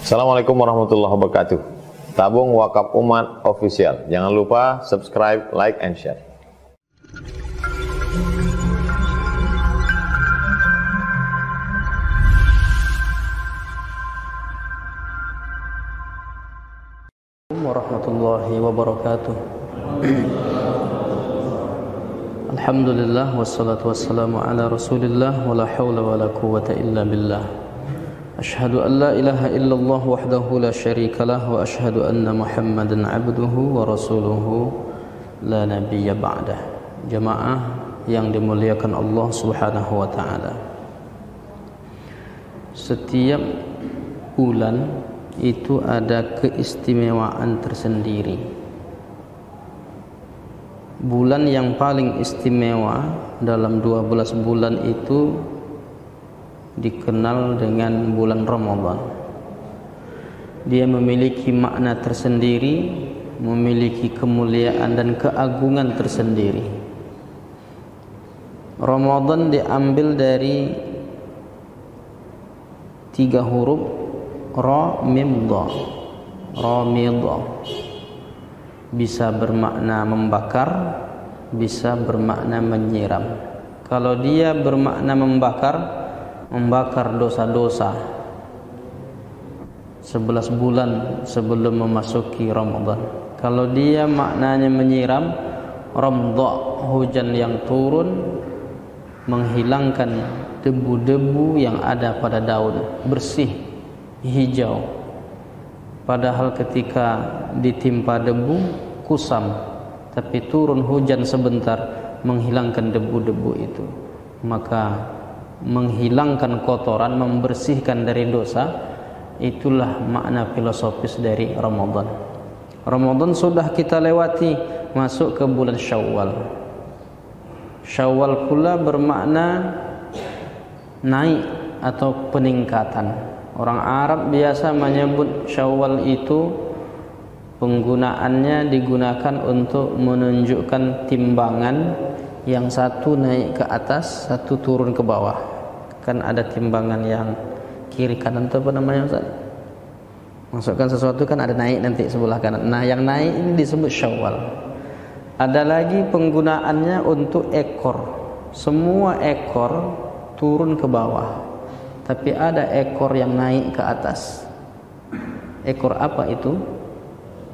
Assalamualaikum warahmatullahi wabarakatuh. Tabung Wakaf Umat Official. Jangan lupa subscribe, like, and share. Warahmatullahi wabarakatuh. Alhamdulillah wassalatu wassalamu ala Rasulillah wa la haula wa la quwwata illa billah. Asyhadu an la ilaha illallah wahdahu la syarikalah wa asyhadu anna Muhammadan abduhu wa rasuluhu la nabiyya ba'dah. Jamaah yang dimuliakan Allah Subhanahu wa taala. Setiap bulan itu ada keistimewaan tersendiri. Bulan yang paling istimewa dalam 12 bulan itu dikenal dengan bulan Ramadan. Dia memiliki makna tersendiri, memiliki kemuliaan dan keagungan tersendiri. Ramadan diambil dari 3 huruf Ra Mim Dha. Ra Mim Dha bisa bermakna membakar, bisa bermakna menyiram. Kalau dia bermakna membakar dosa-dosa 11 bulan sebelum memasuki Ramadan. Kalau dia maknanya menyiram, Ramdha, hujan yang turun menghilangkan debu-debu yang ada pada daun, bersih, hijau. Padahal ketika ditimpa debu kusam, tapi turun hujan sebentar menghilangkan debu-debu itu. Maka menghilangkan kotoran, membersihkan dari dosa, itulah makna filosofis dari Ramadan. Ramadan sudah kita lewati, masuk ke bulan Syawal. Syawal pula bermakna naik atau peningkatan. Orang Arab biasa menyebut Syawal itu penggunaannya digunakan untuk menunjukkan timbangan, yang satu naik ke atas, satu turun ke bawah. Kan ada timbangan yang kiri kanan itu apa namanya Ustaz? Masukkan sesuatu kan ada naik nanti sebelah kanan. Nah, yang naik ini disebut Syawal. Ada lagi penggunaannya untuk ekor. Semua ekor turun ke bawah, tapi ada ekor yang naik ke atas. Ekor apa itu?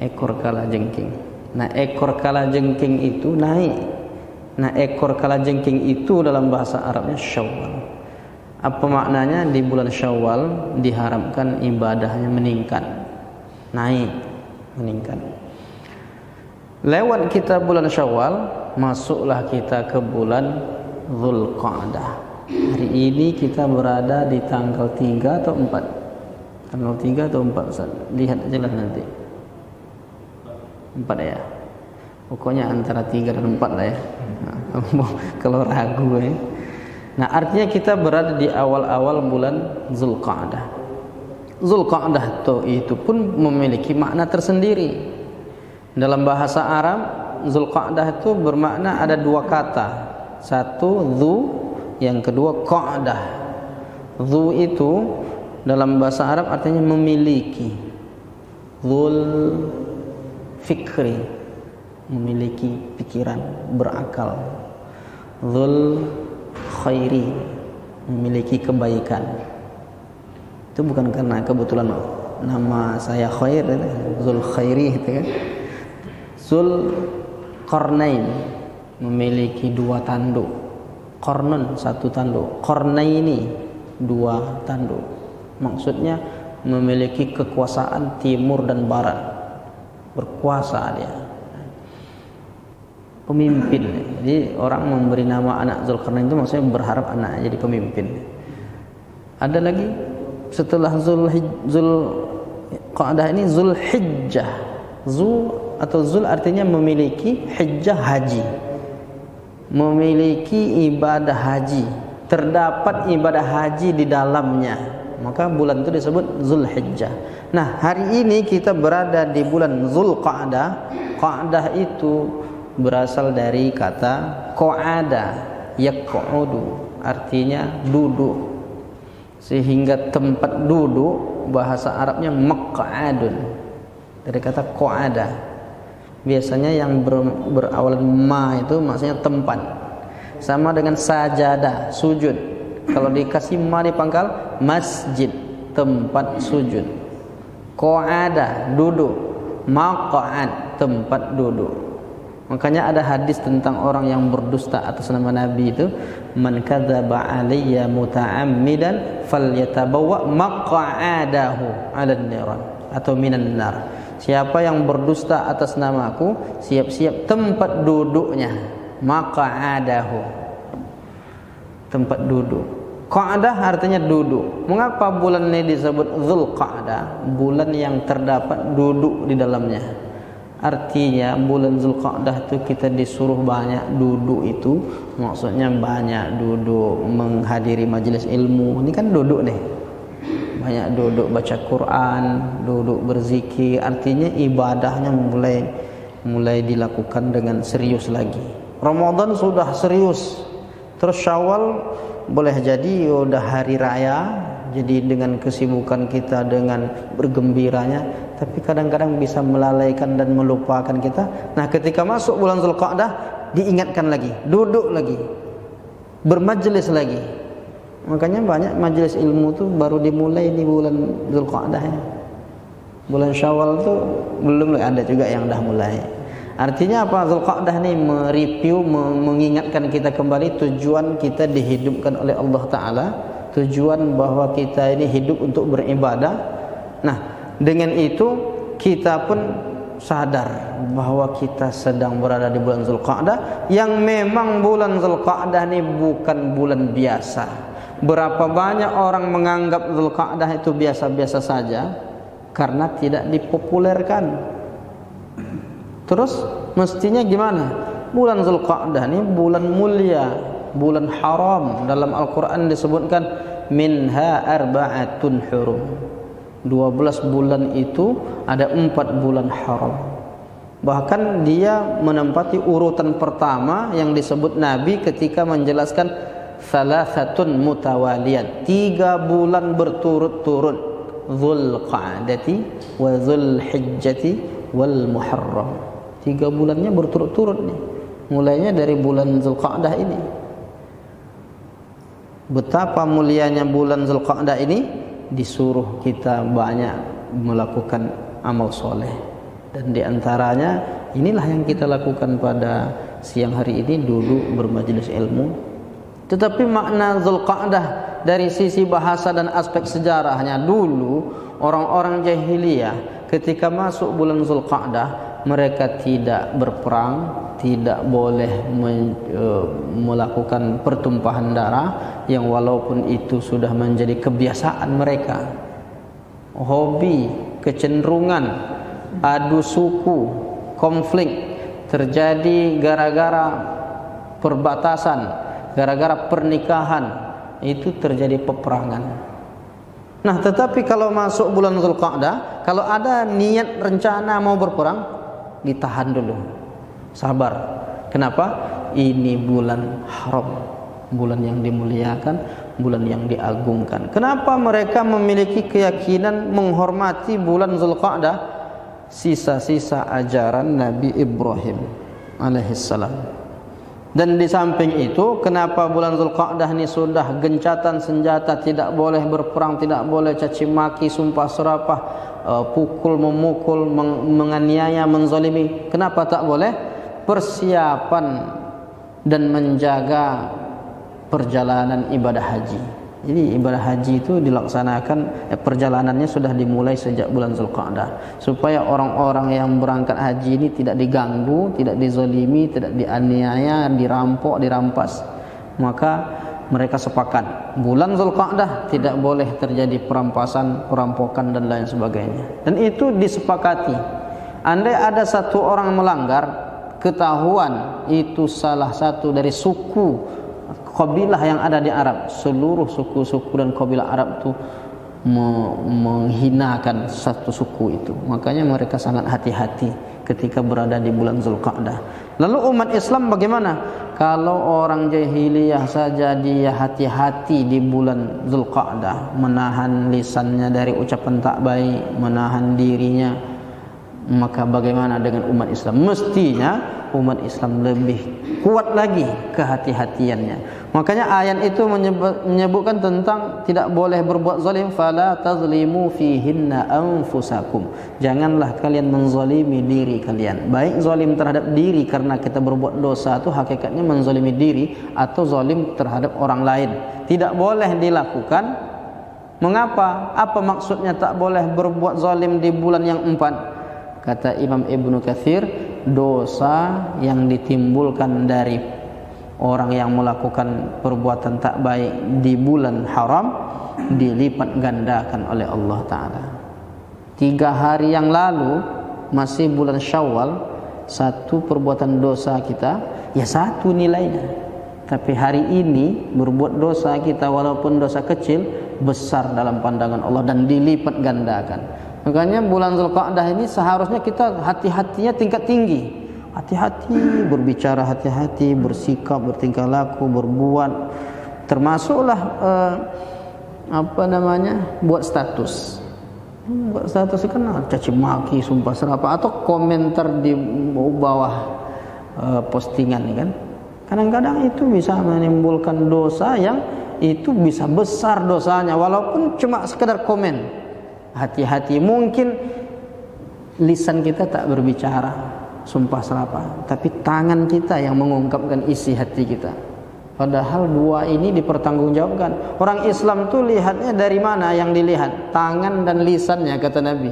Ekor kalajengking. Nah, ekor kalajengking itu naik. Nah, ekor kalajengking itu dalam bahasa Arabnya Syawal. Apa maknanya? Di bulan Syawal diharapkan ibadahnya meningkat, naik, meningkat. Lewat kita bulan Syawal, masuklah kita ke bulan Dzulqa'dah. Hari ini kita berada di tanggal 3 atau 4? Tanggal 3 atau 4 Ustaz? Lihat aja lah nanti. 4 ya. Pokoknya antara 3 dan 4 lah ya. Nah, kalau ragu ya. Nah, artinya kita berada di awal-awal bulan Dzulqa'dah. Dzulqa'dah itu pun memiliki makna tersendiri. Dalam bahasa Arab, Dzulqa'dah itu bermakna ada 2 kata. Satu dzu, yang kedua qa'dah. Dzu itu dalam bahasa Arab artinya memiliki. Dzul fikri, memiliki pikiran, berakal. Dzul khairi, memiliki kebaikan. Itu bukan karena kebetulan nama saya Khair, Dzul khairi gitu kan. Dzul qarnain, memiliki 2 tanduk. Qarnun 1 tanduk, qarnaini 2 tanduk. Maksudnya memiliki kekuasaan timur dan barat. Berkuasa dia. Pemimpin. Jadi orang memberi nama anak Dzulqarnain itu maksudnya berharap anaknya jadi pemimpin. Ada lagi setelah Dzulqa'dah ini Dzulhijjah. Dzul atau Dzul artinya memiliki, Hijjah haji. Memiliki ibadah haji. Terdapat ibadah haji di dalamnya. Maka bulan itu disebut Dzulhijjah. Nah, hari ini kita berada di bulan Dzulqa'dah. Qa'dah itu berasal dari kata qa'ada, yaq'udu, artinya duduk. sehingga tempat duduk bahasa Arabnya maq'adun, dari kata qa'ada. Biasanya yang berawalan ma itu maksudnya tempat. Sama dengan sajadah, sujud. Kalau dikasih ma di pangkal, masjid, tempat sujud. Qa'ada, duduk. Maq'ad, tempat duduk. Makanya ada hadis tentang orang yang berdusta atas nama Nabi itu, man kadzaba alayya muta'ammidan falyatabawwa maq'adahu 'alan niran atau minan nar. Siapa yang berdusta atas namaku, siap-siap tempat duduknya. Maq'adahu, tempat duduk. Qa'dah artinya duduk. Mengapa bulan ini disebut Dzulqa'dah? Bulan yang terdapat duduk di dalamnya. Artinya bulan Dzulqa'dah itu kita disuruh banyak duduk, itu maksudnya banyak duduk menghadiri majelis ilmu. Ini kan duduk nih, banyak duduk baca Quran, duduk berzikir. Artinya ibadahnya mulai dilakukan dengan serius lagi. Ramadan sudah serius, terus Syawal boleh jadi udah hari raya, jadi dengan kesibukan kita, dengan bergembiranya, tapi kadang-kadang bisa melalaikan dan melupakan kita. Nah, ketika masuk bulan Dzulqa'dah diingatkan lagi, duduk lagi, bermajelis lagi. Makanya banyak majelis ilmu tuh baru dimulai di bulan Dzulqa'dah ya. Bulan Syawal tuh belum ada juga yang dah mulai. Artinya apa? Dzulqa'dah ini mereview, mengingatkan kita kembali tujuan kita dihidupkan oleh Allah Ta'ala, tujuan bahwa kita ini hidup untuk beribadah. Nah, dengan itu kita pun sadar bahwa kita sedang berada di bulan Dzulqa'dah, yang memang bulan Dzulqa'dah ini bukan bulan biasa. Berapa banyak orang menganggap Dzulqa'dah itu biasa-biasa saja karena tidak dipopulerkan. Terus mestinya gimana? Bulan Dzulqa'dah ini bulan mulia, bulan haram. Dalam Al-Quran disebutkan minha arba'atun hurum. 12 bulan itu ada 4 bulan haram. Bahkan dia menempati urutan pertama yang disebut Nabi ketika menjelaskan salasatun mutawaliyat, 3 bulan berturut-turut, Dzulqa'dati wa Dzulhijjati wal Muharram. 3 bulannya berturut-turut nih. Mulainya dari bulan Dzulqa'dah ini. Betapa mulianya bulan Dzulqa'dah ini, disuruh kita banyak melakukan amal soleh, dan diantaranya inilah yang kita lakukan pada siang hari ini, duduk bermajelis ilmu. Tetapi makna Dzulqa'dah dari sisi bahasa dan aspek sejarahnya, dulu orang-orang jahiliyah ketika masuk bulan Dzulqa'dah mereka tidak berperang, tidak boleh melakukan pertumpahan darah, yang walaupun itu sudah menjadi kebiasaan mereka. Hobi, kecenderungan, adu suku, konflik terjadi gara-gara perbatasan, gara-gara pernikahan, itu terjadi peperangan. Nah, tetapi kalau masuk bulan Dzulqa'dah, kalau ada niat rencana mau berperang, ditahan dulu, sabar. Kenapa? Ini bulan haram, bulan yang dimuliakan, bulan yang diagungkan. Kenapa mereka memiliki keyakinan menghormati bulan Dzulqa'dah? Sisa-sisa ajaran Nabi Ibrahim alaihissalam. Dan di samping itu, kenapa bulan Dzulqa'dah ini sudah gencatan senjata, tidak boleh berperang, tidak boleh caci maki, sumpah serapah, pukul, memukul, menganiaya, menzalimi. Kenapa tak boleh? Persiapan dan menjaga perjalanan ibadah haji. Jadi ibadah haji itu dilaksanakan, perjalanannya sudah dimulai sejak bulan Dzulqa'dah, supaya orang-orang yang berangkat haji ini tidak diganggu, tidak dizalimi, tidak dianiaya, dirampok, dirampas. Maka mereka sepakat bulan Dzulqa'dah tidak boleh terjadi perampasan, perampokan dan lain sebagainya. Dan itu disepakati. Andai ada satu orang melanggar, ketahuan itu salah satu dari suku kabilah yang ada di Arab. Seluruh suku-suku dan kabilah Arab itu menghinakan satu suku itu. Makanya mereka sangat hati-hati ketika berada di bulan Dzulqa'dah. Lalu umat Islam bagaimana? Kalau orang jahiliyah saja dia hati-hati di bulan Zulqa'dah, menahan lisannya dari ucapan tak baik, menahan dirinya, maka bagaimana dengan umat Islam? Mestinya umat Islam lebih kuat lagi kehati-hatiannya. Makanya ayat itu menyebutkan tentang tidak boleh berbuat zalim, fala tazlimu fihinna anfusakum. Janganlah kalian menzalimi diri kalian. Baik zalim terhadap diri karena kita berbuat dosa itu hakikatnya menzalimi diri, atau zalim terhadap orang lain. Tidak boleh dilakukan. Mengapa? Apa maksudnya tak boleh berbuat zalim di bulan yang 4? Kata Imam Ibnu Katsir, dosa yang ditimbulkan dari orang yang melakukan perbuatan tak baik di bulan haram dilipat gandakan oleh Allah Ta'ala. 3 hari yang lalu, masih bulan Syawal, 1 perbuatan dosa kita, ya 1 nilainya. Tapi hari ini berbuat dosa kita, walaupun dosa kecil, besar dalam pandangan Allah dan dilipat gandakan. Makanya bulan Zulqa'dah ini seharusnya kita hati-hatinya tingkat tinggi. Hati-hati berbicara, hati-hati bersikap, bertingkah laku, berbuat. Termasuklah buat status. Buat status kan caci maki, sumpah serapah, atau komentar di bawah postingan kan. Kadang-kadang itu bisa menimbulkan dosa yang itu bisa besar dosanya, walaupun cuma sekedar komen. Hati-hati, mungkin lisan kita tak berbicara, sumpah serapah, tapi tangan kita yang mengungkapkan isi hati kita. Padahal 2 ini dipertanggungjawabkan. Orang Islam tuh lihatnya dari mana yang dilihat? Tangan dan lisannya, kata Nabi.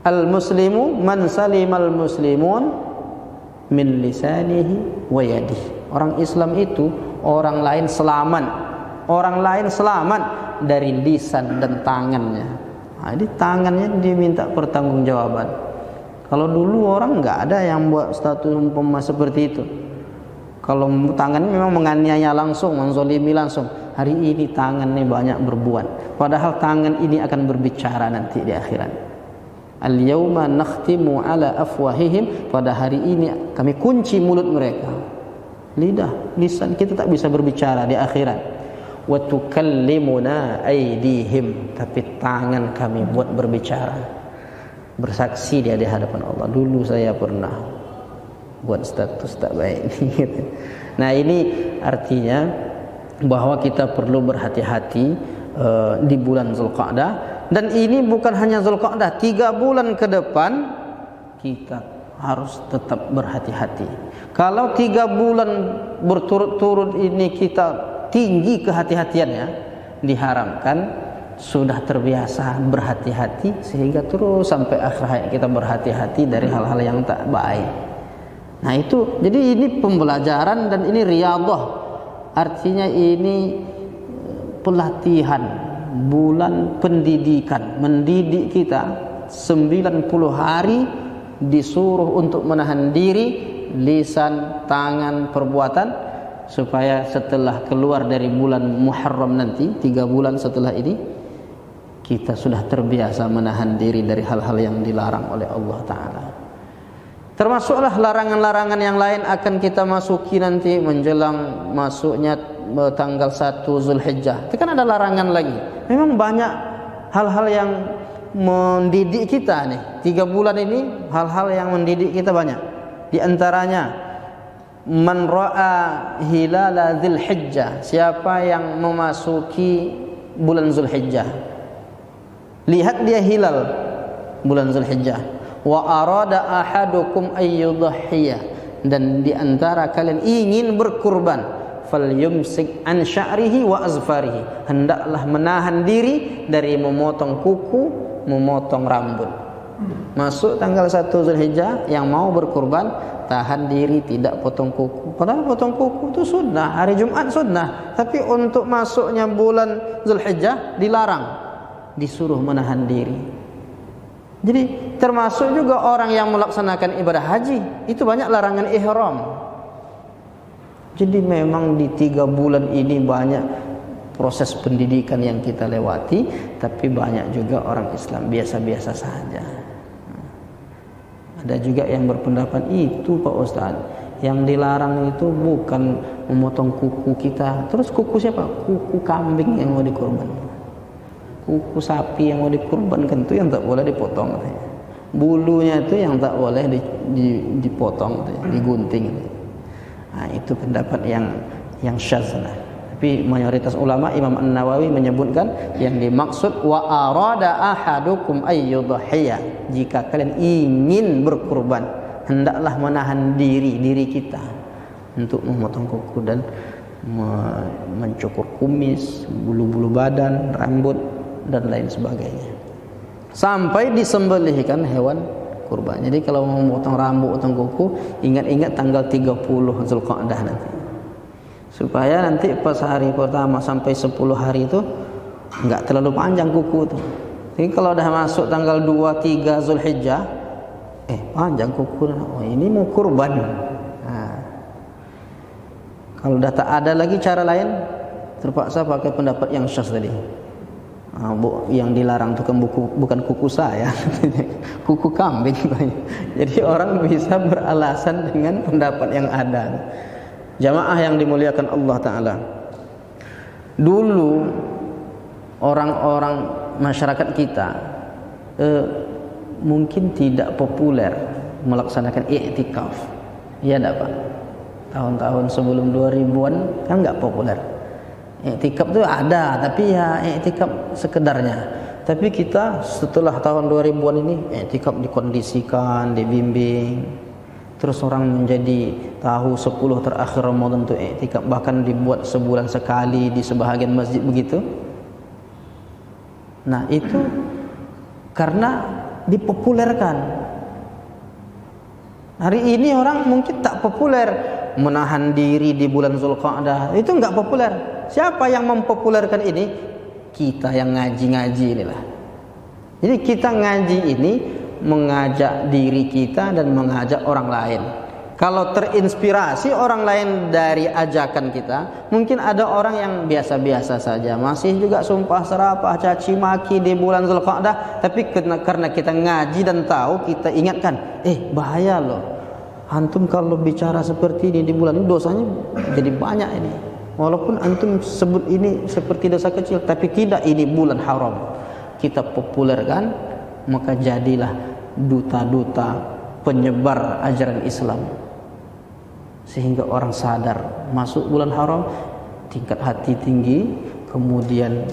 Al-muslimu man salimal muslimun min lisanihi wa yadihi. Orang Islam itu orang lain selamat. Orang lain selamat dari lisan dan tangannya. Jadi tangannya diminta pertanggungjawaban. Kalau dulu orang nggak ada yang buat status umpama seperti itu. Kalau tangannya memang menganiaya langsung, menzolimi langsung. Hari ini tangannya banyak berbuat. Padahal tangan ini akan berbicara nanti di akhirat. Al-yawma nakhtimu ala afwahihim. Pada hari ini kami kunci mulut mereka. Lidah, lisan kita tak bisa berbicara di akhirat. Wa tukallimuna aydihim, tapi tangan kami buat berbicara, bersaksi dia di hadapan Allah. Dulu saya pernah buat status tak baik. Nah, ini artinya bahwa kita perlu berhati-hati di bulan Zulqa'dah. Dan ini bukan hanya Zulqa'dah, 3 bulan ke depan kita harus tetap berhati-hati. Kalau 3 bulan berturut-turut ini kita tinggi kehati-hatiannya, diharamkan sudah terbiasa berhati-hati sehingga terus sampai akhir hayat kita berhati-hati dari hal-hal yang tak baik. Nah itu, jadi ini pembelajaran dan ini riyadhah. Artinya ini pelatihan, bulan pendidikan, mendidik kita 90 hari disuruh untuk menahan diri, lisan, tangan, perbuatan, supaya setelah keluar dari bulan Muharram nanti, 3 bulan setelah ini, kita sudah terbiasa menahan diri dari hal-hal yang dilarang oleh Allah Ta'ala. Termasuklah larangan-larangan yang lain akan kita masuki nanti menjelang masuknya tanggal 1 Zulhijjah. Itu kan ada larangan lagi. Memang banyak hal-hal yang mendidik kita nih. 3 bulan ini hal-hal yang mendidik kita banyak. Di antaranya man ra'a hilala Zulhijjah, siapa yang memasuki bulan Zulhijjah, lihat dia hilal bulan Zulhijjah, wa arada ahadukum ayyudhhiya, dan di antara kalian ingin berkurban, falyumsik an sya'rihi wa azfarihi, hendaklah menahan diri dari memotong kuku, memotong rambut. Masuk tanggal 1 Zulhijjah, yang mau berkurban tahan diri, tidak potong kuku. Padahal potong kuku itu sunnah, hari Jumat sunnah. Tapi untuk masuknya bulan Zulhijjah dilarang, disuruh menahan diri. Jadi termasuk juga orang yang melaksanakan ibadah haji, itu banyak larangan ihram. Jadi memang di 3 bulan ini banyak proses pendidikan yang kita lewati, tapi banyak juga orang Islam biasa-biasa saja. Ada juga yang berpendapat itu Pak Ustaz, Yang dilarang itu bukan memotong kuku kita. Terus kuku siapa? Kuku kambing yang mau dikurban. Kuku sapi yang mau dikurbankan itu yang tak boleh dipotong. Bulunya itu yang tak boleh dipotong, digunting. Nah, itu pendapat yang syadz. Tapi mayoritas ulama, Imam An-Nawawi menyebutkan yang dimaksud wa arada ahadukum ayyudhiya, jika kalian ingin berkurban, hendaklah menahan diri kita untuk memotong kuku dan mencukur kumis, bulu-bulu badan, rambut dan lain sebagainya, sampai disembelihkan hewan kurban. Jadi kalau mau memotong rambut, potong kuku, ingat-ingat tanggal 30 Zulqa'dah nanti, supaya nanti pas hari pertama sampai 10 hari itu enggak terlalu panjang kuku itu. Jadi kalau udah masuk tanggal 2-3 Zulhijjah, panjang kuku, oh ini mau kurban. Nah, kalau udah tak ada lagi cara lain, terpaksa pakai pendapat yang syadz tadi. Yang dilarang itu kan bukan kuku saya, kuku kambing. Jadi orang bisa beralasan dengan pendapat yang ada. Jamaah yang dimuliakan Allah Ta'ala, dulu orang-orang masyarakat kita mungkin tidak populer melaksanakan i'tikaf. Iya enggak Pak? Tahun-tahun sebelum 2000-an kan enggak populer. I'tikaf itu ada, tapi ya i'tikaf sekedarnya. Tapi kita setelah tahun 2000-an ini i'tikaf dikondisikan, dibimbing. Terus orang menjadi tahu 10 terakhir Ramadan itu i'tikaf, bahkan dibuat sebulan sekali di sebahagian masjid begitu. Nah, itu karena dipopulerkan. Hari ini orang mungkin tak populer menahan diri di bulan Zulqa'dah. Itu enggak populer. Siapa yang mempopulerkan ini? Kita yang ngaji-ngaji inilah. Jadi kita ngaji ini mengajak diri kita dan mengajak orang lain. Kalau terinspirasi orang lain dari ajakan kita, mungkin ada orang yang biasa-biasa saja, masih juga sumpah serapah, caci maki di bulan Zulqa'dah, tapi karena kita ngaji dan tahu, kita ingatkan, bahaya loh. Antum kalau bicara seperti ini di bulan ini, dosanya jadi banyak ini. Walaupun antum sebut ini seperti dosa kecil, tapi tidak, ini bulan haram. Kita populerkan, maka jadilah duta-duta penyebar ajaran Islam, sehingga orang sadar masuk bulan haram, tingkat hati tinggi, kemudian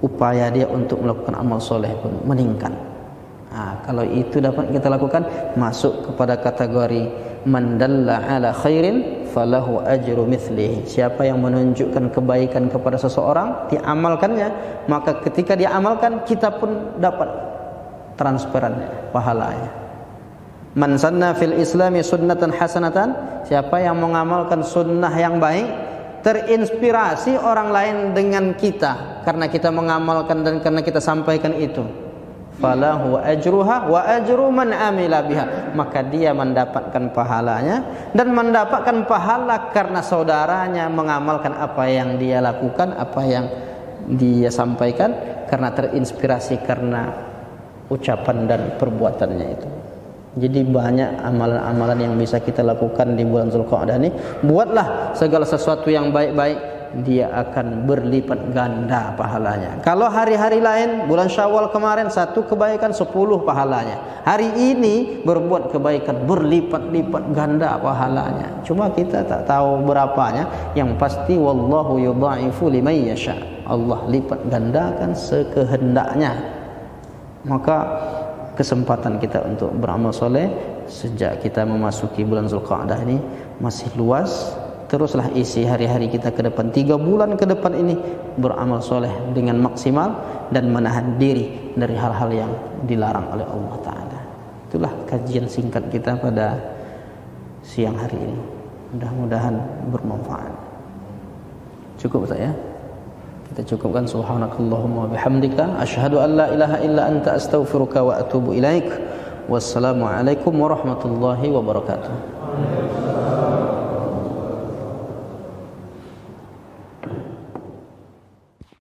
upaya dia untuk melakukan amal soleh pun meningkat. Nah, kalau itu dapat kita lakukan, masuk kepada kategori man dalla ala khairin falahu ajru mithlihi. Siapa yang menunjukkan kebaikan kepada seseorang, diamalkannya, maka ketika dia amalkan, kita pun dapat transferannya, pahalanya. Man sanna fil islami sunnatan hasanatan, siapa yang mengamalkan sunnah yang baik, terinspirasi orang lain dengan kita karena kita mengamalkan dan karena kita sampaikan itu, falahu ajruha wa ajru man amila biha, maka dia mendapatkan pahalanya dan mendapatkan pahala karena saudaranya mengamalkan apa yang dia lakukan, apa yang dia sampaikan, karena terinspirasi karena ucapan dan perbuatannya itu. Jadi banyak amalan-amalan yang bisa kita lakukan di bulan Zulqa'dah ini. Buatlah segala sesuatu yang baik-baik, dia akan berlipat ganda pahalanya. Kalau hari-hari lain, bulan Syawal kemarin 1 kebaikan 10 pahalanya. Hari ini berbuat kebaikan berlipat-lipat ganda pahalanya. Cuma kita tak tahu berapanya. Yang pasti wallahu yudha'ifu liman yasha. Allah lipat gandakan sekehendaknya. Maka kesempatan kita untuk beramal soleh sejak kita memasuki bulan Zulqa'dah ini masih luas. Teruslah isi hari-hari kita ke depan, 3 bulan ke depan ini, beramal soleh dengan maksimal dan menahan diri dari hal-hal yang dilarang oleh Allah Ta'ala. Itulah kajian singkat kita pada siang hari ini. Mudah-mudahan bermanfaat. Cukup saya. Kita cukupkan. Subhanakallahumma wa bihamdika asyhadu an la ilaha illa anta astaghfiruka wa atubu ilaik. Wassalamualaikum warahmatullahi wabarakatuh.